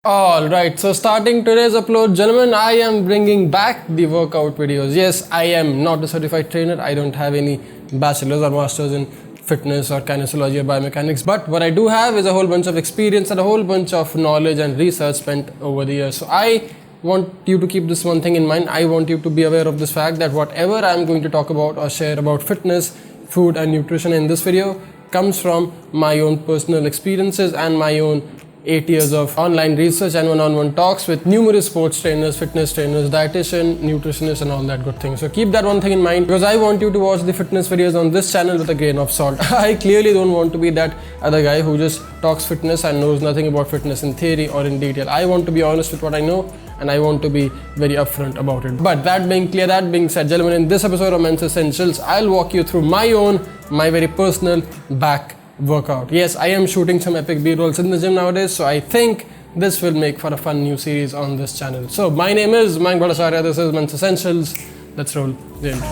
Alright, so starting today's upload, gentlemen, I am bringing back the workout videos. Yes, I am not a certified trainer. I don't have any bachelor's or master's in fitness or kinesiology or biomechanics. But what I do have is a whole bunch of experience and a whole bunch of knowledge and research spent over the years. So I want you to keep this one thing in mind. I want you to be aware of this fact that whatever I'm going to talk about or share about fitness, food and nutrition in this video comes from my own personal experiences and my own 8 years of online research and one-on-one talks with numerous sports trainers, fitness trainers, dietitian, nutritionists and all that good thing. So keep that one thing in mind because I want you to watch the fitness videos on this channel with a grain of salt. I clearly don't want to be that other guy who just talks fitness and knows nothing about fitness in theory or in detail. I want to be honest with what I know and I want to be very upfront about it. But that being clear, that being said, gentlemen, in this episode of Men's Essentials, I'll walk you through my very personal back workout. Yes, I am shooting some epic B-rolls in the gym nowadays, so I think this will make for a fun new series on this channel. So my name is Mayank Bhattacharya, this is Men's Essentials. Let's roll the intro.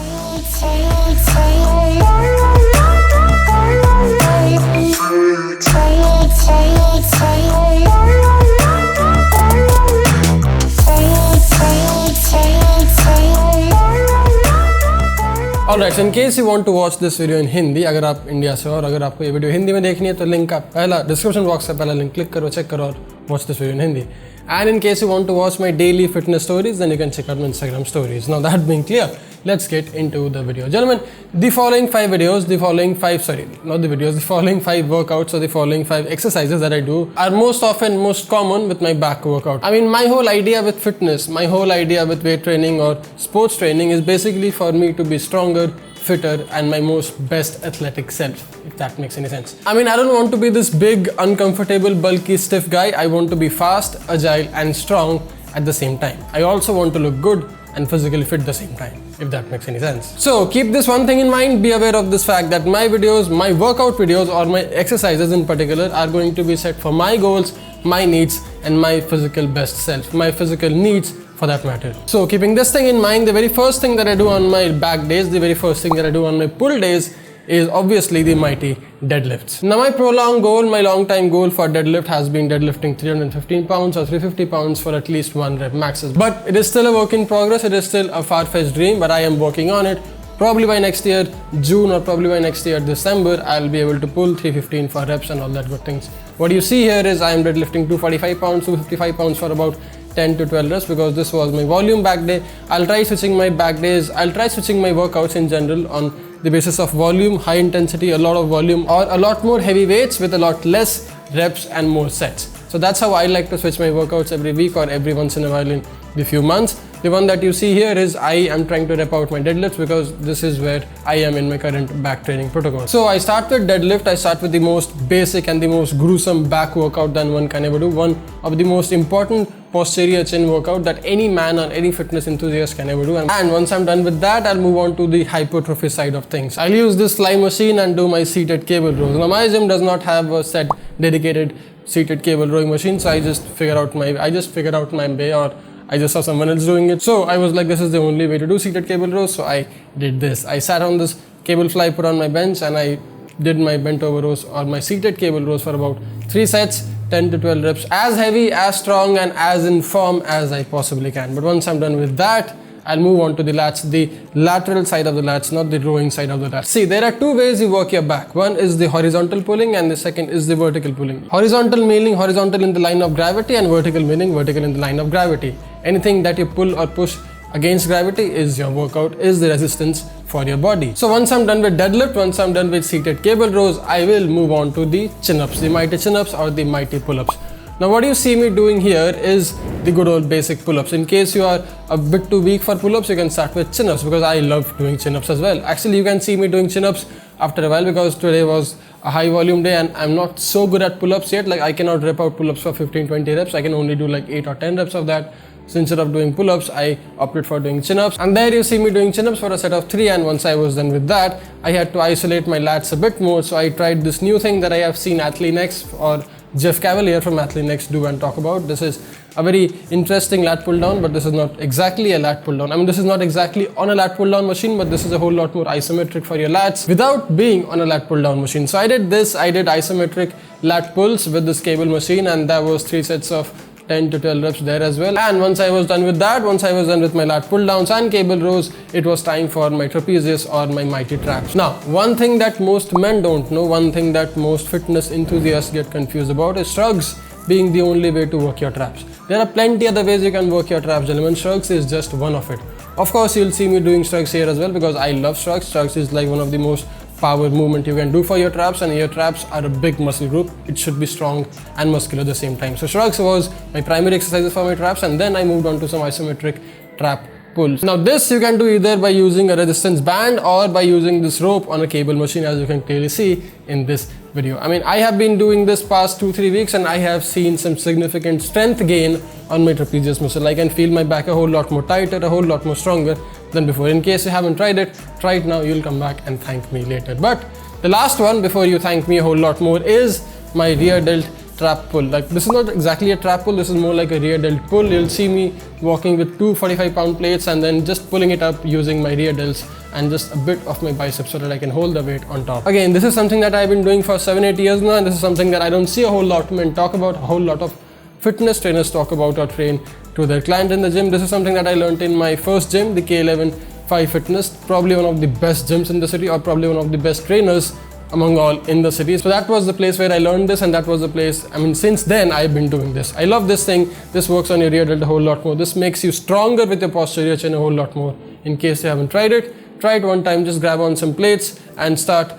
Alright, so in case you want to watch this video in Hindi, अगर आप India से हो और अगर आपको ये video Hindi में देखनी है तो लिंक का पहला डिस्क्रिप्शन बॉक्स से पहला लिंक क्लिक करो, चेक करो और watch this video in Hindi. And in case you want to watch my daily fitness stories, then you can check out my Instagram stories. Now that being clear, let's get into the video. Gentlemen, the following 5 workouts or the following 5 exercises that I do are most common with my back workout. I mean, my whole idea with fitness, my whole idea with weight training or sports training is basically for me to be stronger, fitter and my most best athletic self, if that makes any sense. I mean, I don't want to be this big, uncomfortable, bulky, stiff guy. I want to be fast, agile and strong at the same time. I also want to look good and physically fit at the same time, if that makes any sense. So keep this one thing in mind, be aware of this fact that my videos, my workout videos or my exercises in particular are going to be set for my goals, my needs and my physical best self, my physical needs for that matter. So keeping this thing in mind, the very first thing that I do on my back days, the very first thing that I do on my pull days is obviously the mighty deadlifts. Now my prolonged goal, my long time goal for deadlift has been deadlifting 315 pounds or 350 pounds for at least 1 rep maxes. But it is still a work in progress, it is still a far-fetched dream, but I am working on it. Probably by next year June or probably by next year December, I'll be able to pull 315 for reps and all that good things. What you see here is I am deadlifting 245 pounds, 255 pounds for about 10 to 12 reps because this was my volume back day. I'll try switching my back days, I'll try switching my workouts in general on the basis of volume, high intensity, a lot of volume or a lot more heavy weights with a lot less reps and more sets. So that's how I like to switch my workouts every week or every once in a while in the few months. The one that you see here is I am trying to rep out my deadlifts because this is where I am in my current back training protocol. So I start with deadlift, I start with the most basic and the most gruesome back workout that one can ever do. One of the most important posterior chin workout that any man or any fitness enthusiast can ever do. And once I'm done with that, I'll move on to the hypertrophy side of things. I'll use this fly machine and do my seated cable rows. Now my gym does not have a set dedicated seated cable rowing machine, so I just figured out my way or I just saw someone else doing it. So I was like, this is the only way to do seated cable rows. So I did this. I sat on this cable fly, put on my bench and I did my bent over rows or my seated cable rows for about 3 sets, 10 to 12 reps, as heavy, as strong and as in form as I possibly can. But once I'm done with that, I'll move on to the lats, the lateral side of the lats, not the rowing side of the lats. See, there are 2 ways you work your back. One is the horizontal pulling and the second is the vertical pulling. Horizontal meaning horizontal in the line of gravity and vertical meaning vertical in the line of gravity. Anything that you pull or push against gravity is your workout, is the resistance for your body. So once I'm done with deadlift, once I'm done with seated cable rows, I will move on to the chin-ups, the mighty chin-ups or the mighty pull-ups. Now what you see me doing here is the good old basic pull-ups. In case you are a bit too weak for pull-ups, you can start with chin-ups because I love doing chin-ups as well. Actually, you can see me doing chin-ups after a while because today was a high volume day and I'm not so good at pull-ups yet. Like I cannot rep out pull-ups for 15-20 reps. I can only do like 8 or 10 reps of that. So instead of doing pull-ups, I opted for doing chin-ups. And there you see me doing chin-ups for a set of 3, and once I was done with that, I had to isolate my lats a bit more. So I tried this new thing that I have seen Athlenex or Jeff Cavalier from Athlenex do and talk about. This is a very interesting lat pull down, but this is not exactly a lat pull down. I mean, this is not exactly on a lat pull down machine, but this is a whole lot more isometric for your lats without being on a lat pull down machine. So I did isometric lat pulls with this cable machine, and that was 3 sets of 10 to 12 reps there as well. And once I was done with that, once I was done with my lat pull downs and cable rows, it was time for my trapezius or my mighty traps. Now, one thing that most men don't know, one thing that most fitness enthusiasts get confused about is shrugs being the only way to work your traps. There are plenty other ways you can work your traps, gentlemen. Shrugs is just one of it. Of course, you'll see me doing shrugs here as well because I love shrugs. Shrugs is like one of the most power movement you can do for your traps, and your traps are a big muscle group. It should be strong and muscular at the same time. So shrugs was my primary exercises for my traps, and then I moved on to some isometric trap pulls. Now this you can do either by using a resistance band or by using this rope on a cable machine, as you can clearly see in this video. I mean, I have been doing this past 2-3 weeks and I have seen some significant strength gain on my trapezius muscle. I can feel my back a whole lot more tighter, a whole lot more stronger than before. In case you haven't tried it, try it now. You'll come back and thank me later. But the last one before you thank me a whole lot more is my rear delt trap pull. Like, this is not exactly a trap pull, this is more like a rear delt pull. You'll see me walking with 2 45-pound plates and then just pulling it up using my rear delts and just a bit of my biceps so that I can hold the weight on top. Again, this is something that I've been doing for 7-8 years now, and this is something that I don't see a whole lot of men talk about, a whole lot of fitness trainers talk about or train to their clients in the gym. This is something that I learned in my first gym, the K11 5 Fitness, probably one of the best gyms in the city, or probably one of the best trainers among all in the city. So that was the place where I learned this, and that was the place, I mean, since then I've been doing this. I love this thing. This works on your rear delt a whole lot more. This makes you stronger with your posterior chain a whole lot more. In case you haven't tried it, try it one time. Just grab on some plates and start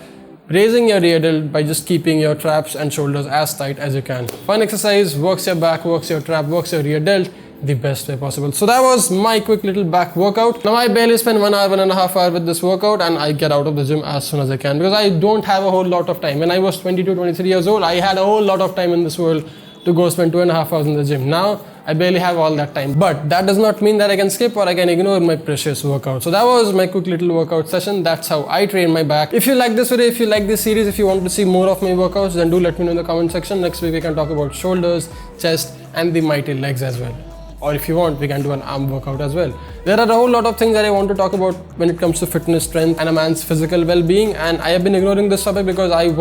raising your rear delt by just keeping your traps and shoulders as tight as you can. Fun exercise, works your back, works your trap, works your rear delt the best way possible. So that was my quick little back workout. Now I barely spend 1 hour, 1.5 hours with this workout, and I get out of the gym as soon as I can because I don't have a whole lot of time. When I was 22, 23 years old, I had a whole lot of time in this world to go spend 2.5 hours in the gym. Now I barely have all that time, but that does not mean that I can skip or I can ignore my precious workout. So that was my quick little workout session. That's how I train my back. If you like this video, if you like this series, if you want to see more of my workouts, then do let me know in the comment section. Next week we can talk about shoulders, chest, and the mighty legs as well. Or if you want, we can do an arm workout as well. There are a whole lot of things that I want to talk about when it comes to fitness, strength, and a man's physical well-being, and I have been ignoring this topic because I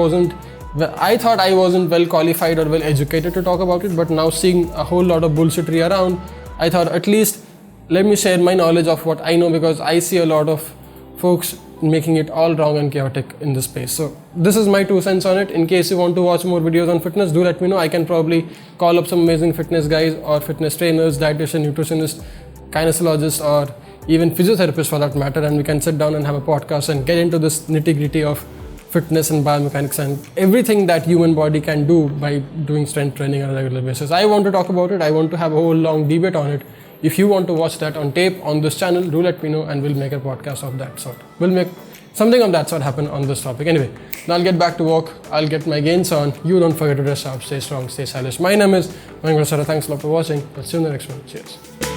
thought I wasn't well qualified or well educated to talk about it, but now seeing a whole lot of bullshittery around, I thought at least let me share my knowledge of what I know, because I see a lot of folks making it all wrong and chaotic in this space. So this is my 2 cents on it. In case you want to watch more videos on fitness, do let me know. I can probably call up some amazing fitness guys or fitness trainers, dietitian, nutritionist, kinesiologist, or even physiotherapist for that matter, and we can sit down and have a podcast and get into this nitty-gritty of fitness and biomechanics and everything that human body can do by doing strength training on a regular basis. I want to talk about it. I want to have a whole long debate on it. If you want to watch that on tape on this channel, do let me know and we'll make a podcast of that sort. We'll make something of that sort happen on this topic. Anyway, now I'll get back to work. I'll get my gains on. You don't forget to dress up, stay strong, stay stylish. My name is Mayank Bhattacharya. Thanks a lot for watching. I'll see you in the next one. Cheers.